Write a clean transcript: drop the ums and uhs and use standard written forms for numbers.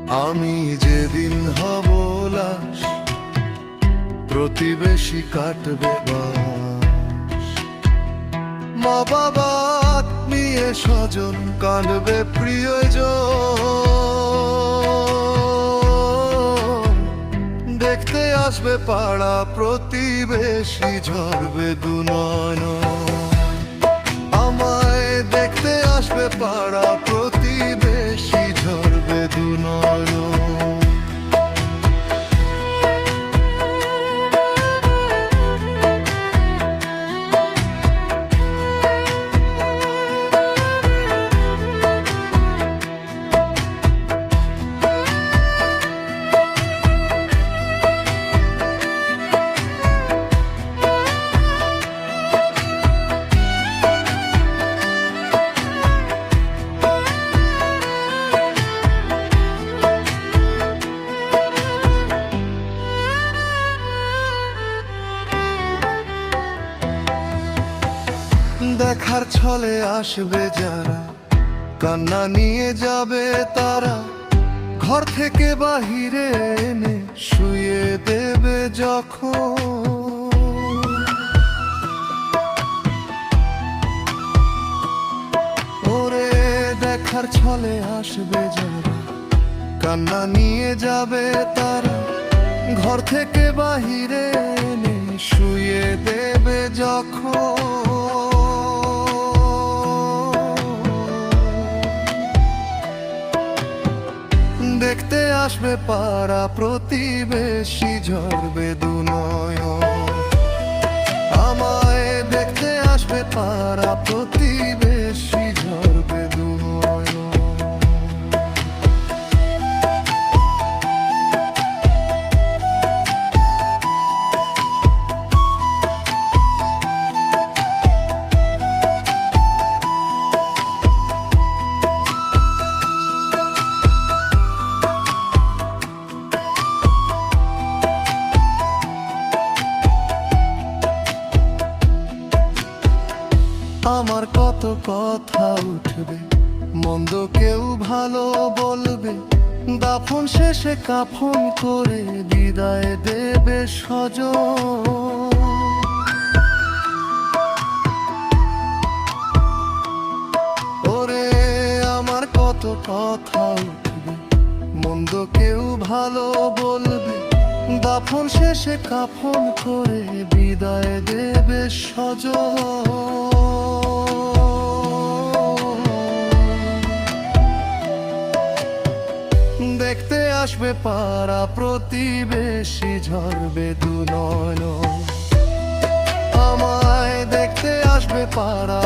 আমি যেদিন হব লাশ, প্রতিবেশী কাটবে বাঁশ, মা বাবা নিয়ে স্বজন কাঁদবে প্রিয়জন, দেখতে আসবে পাড়া প্রতিবেশী ঝরবে দু নয়ন, আমায় দেখতে আসবে পাড়া প্রতিবেশী ঝরবে দু নয়ন। দেখার ছলে আসবে যারা, কান্না নিয়ে যাবে তারা, ঘর থেকে বাহিরে এনে শুয়ে দেবে যখন। ওরে দেখার ছলে আসবে যারা, কান্না নিয়ে যাবে তারা, ঘর থেকে বাহিরে এনে শুয়ে দেবে যখন। দেখতে আসবে পাড়া প্রতিবেশী ঝরবে দু নয়ন, আমায় দেখতে আসবে পাড়া প্রতিবেশী ঝরবে দু নয়ন। আমার কত কথা উঠবে, মন্দ কেউ ভালো বলবে, দাফন শেষে কাফন করে বিদায় দেবে স্বজন। ওরে আমার কত কথা উঠবে, মন্দ কেউ ভালো বলবে, দাফন শেষে কাফন করে বিদায় দেবে স্বজন। দেখতে আসবে পাড়া প্রতিবেশী ঝরবে দু নয়ন, আমায় দেখতে আসবে পাড়া